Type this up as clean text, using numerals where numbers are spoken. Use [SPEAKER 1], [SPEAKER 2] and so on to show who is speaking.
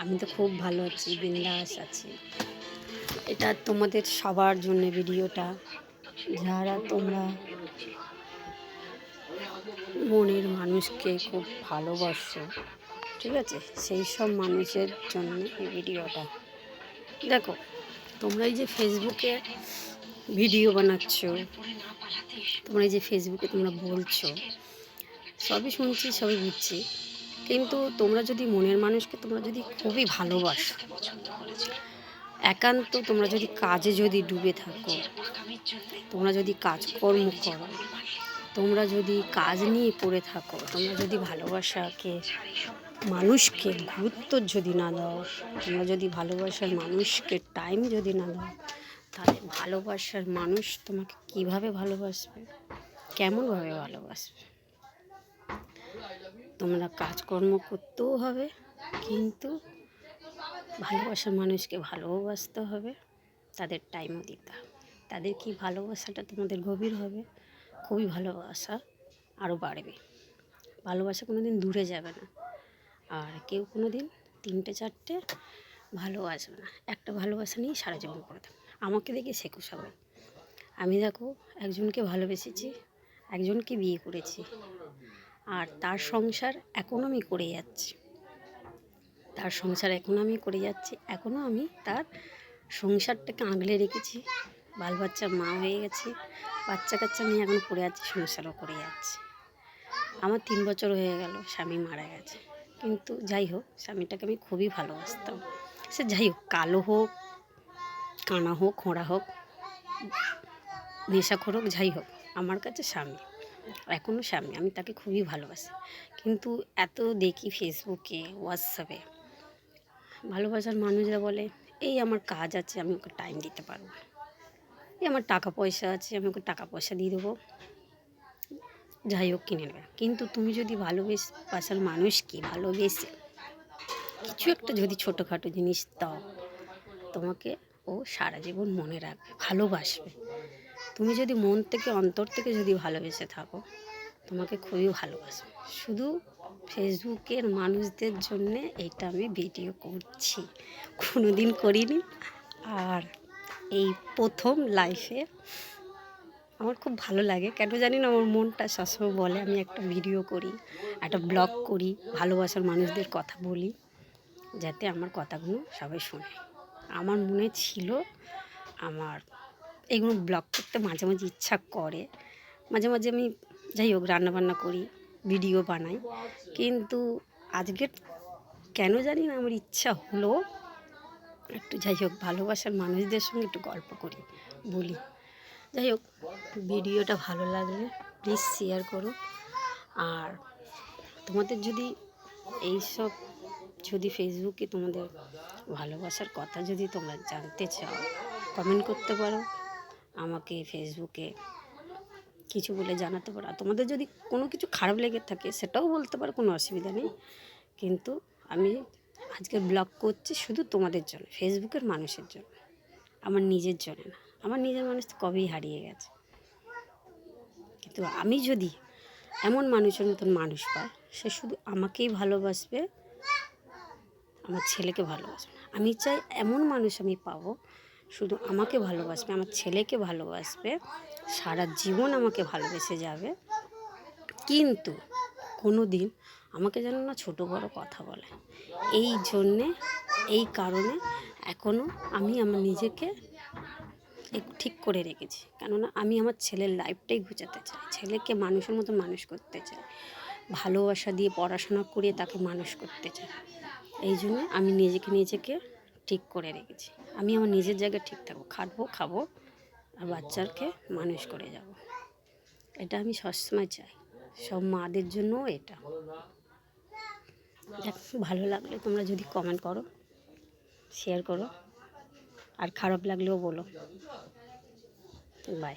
[SPEAKER 1] আমি তো খুব ভালো আছি, বিন্দাস আছি। এটা তোমাদের সবার জন্য ভিডিওটা, যারা তোমরা মনের মানুষকে খুব ভালোবাসো, ঠিক আছে? সেই সব মানুষের জন্য এই ভিডিওটা। দেখো, তোমরা এই যে ফেসবুকে ভিডিও বানাচ্ছ, তোমরা এই যে ফেসবুকে তোমরা বলছো, সবই শুনছি, সবই বুঝছি, কিন্তু তোমরা যদি মনের মানুষকে তোমরা যদি খুবই ভালোবাসো, একান্ত তোমরা যদি কাজে যদি ডুবে থাকো, তোমরা যদি কাজকর্ম করো, তোমরা যদি কাজ নিয়ে পড়ে থাকো, তোমরা যদি ভালোবাসাকে মানুষকে গুরুত্ব যদি না দাও, তোমরা যদি ভালোবাসার মানুষকে টাইম যদি না দাও, তাহলে ভালোবাসার মানুষ তোমাকে কিভাবে ভালোবাসবে, কেমনভাবে ভালোবাসবে? তোমরা কাজকর্ম করতেও হবে, কিন্তু ভালোবাসার মানুষকে ভালোবাসতে হবে, তাদের টাইমও দিতে হবে। তাদের কি ভালোবাসাটা তোমাদের গভীর হবে, খুবই ভালোবাসা আরও বাড়বে। ভালোবাসা কোনো দিন দূরে যাবে না, আর কেউ কোনো দিন 3টে 4টে ভালোবাসবে না। একটা ভালোবাসা নিয়েই সারা জীবন করে থাকবে। আমাকে দেখে শেখো সবাই। আমি দেখো, একজনকে ভালোবেসেছি, একজনকে বিয়ে করেছি, আর তার সংসার এখনও আমি করে যাচ্ছি। এখনও আমি তার সংসারটাকে আগলে রেখেছি। বাল বাচ্চার মা হয়ে গেছি, বাচ্চা কাচ্চা নিয়ে এখন পড়ে যাচ্ছি, সংসারও করে যাচ্ছি। আমার 3 বছর হয়ে গেল, স্বামী মারা গেছে, কিন্তু যাই হোক, স্বামীটাকে আমি খুবই ভালোবাসতাম। সে যাই হোক, কালো হোক, কানা হোক, খোঁড়া হোক, নেশাখোর হোক, যাই হোক, আমার কাছে স্বামী, এখনও স্বামী। আমি তাকে খুবই ভালোবাসি। কিন্তু এত দেখি ফেসবুকে, হোয়াটসঅ্যাপে ভালোবাসার মানুষরা বলে, এই আমার কাজ আছে, আমি ওকে টাইম দিতে পারবো না, এই আমার টাকা পয়সা আছে, আমি ওকে টাকা পয়সা দিয়ে দেবো, যাই হোক কিনে নেবে। কিন্তু তুমি যদি ভালোবাসার মানুষকে ভালোবেসে কিছু একটা যদি ছোটোখাটো জিনিস দাও, তোমাকে ও সারা জীবন মনে রাখবে, ভালোবাসবে। তুমি যদি মন থেকে, অন্তর থেকে যদি ভালোবেসে থাকো, তোমাকে খুবই ভালোবাসবে। শুধু ফেসবুকের মানুষদের জন্যে এইটা আমি ভিডিও করছি, কোনো দিন করিনি। আর এই প্রথম লাইফে আমার খুব ভালো লাগে, কেন জানি না, আমার মনটা সবসময় বলে আমি একটা ভিডিও করি, একটা ব্লগ করি, ভালোবাসার মানুষদের কথা বলি, যাতে আমার কথাগুলো সবাই শোনে। আমার মনে ছিল, আমার এইগুলো ব্লগ করতে মাঝে মাঝে ইচ্ছা করে, মাঝে মাঝে আমি যাই হোক রান্নাবান্না করি, ভিডিও বানাই, কিন্তু আজকে কেন জানি না আমার ইচ্ছা হলো একটু, যাই হোক, ভালোবাসার মানুষদের সঙ্গে একটু গল্প করি, বলি। যাই হোক, ভিডিওটা ভালো লাগলে প্লিজ শেয়ার করো। আর তোমাদের যদি এইসব যদি ফেসবুকে তোমাদের ভালোবাসার কথা যদি তোমরা জানতে চাও, কমেন্ট করতে পারো আমাকে ফেসবুকে, কিছু বলে জানাতে পারো। আর তোমাদের যদি কোনো কিছু খারাপ লেগে থাকে সেটাও বলতে পারো, কোনো অসুবিধা নেই। কিন্তু আমি আজকে ব্লগ করছি শুধু তোমাদের জন্য, ফেসবুকের মানুষের জন্য, আমার নিজের জন্য না। আমার নিজের মানুষ তো কবেই হারিয়ে গেছে। কিন্তু আমি যদি এমন মানুষের মতন মানুষ পাই, সে শুধু আমাকেই ভালোবাসবে, আমার ছেলেকে ভালোবাসবে। আমি চাই এমন মানুষ আমি পাবো, শুধু আমাকে ভালোবাসবে, আমার ছেলেকে ভালোবাসবে, সারা জীবন আমাকে ভালোবেসে যাবে, কিন্তু কোনো দিন আমাকে যেন না ছোটো বড়ো কথা বলে। এই জন্যে, এই কারণে এখনও আমি আমার নিজেকে ঠিক করে রেখেছি। কেননা আমি আমার ছেলের লাইফটাই ঘুচাতে চাই, ছেলেকে মানুষের মতো মানুষ করতে চাই, ভালোবাসা দিয়ে পড়াশোনা করিয়ে তাকে মানুষ করতে চাই। এই জন্য আমি নিজেকে ঠিক করে রেখেছি। আমি আমার নিজের জায়গায় ঠিক থাকবো, খাবো, আর বাচ্চাকে মানুষ করে যাব। এটা আমি সবসময় চাই, সব মাদের জন্যও এটা। ভালো লাগলে তোমরা যদি কমেন্ট করো, শেয়ার করো, আর খারাপ লাগলেও বলো। বাই।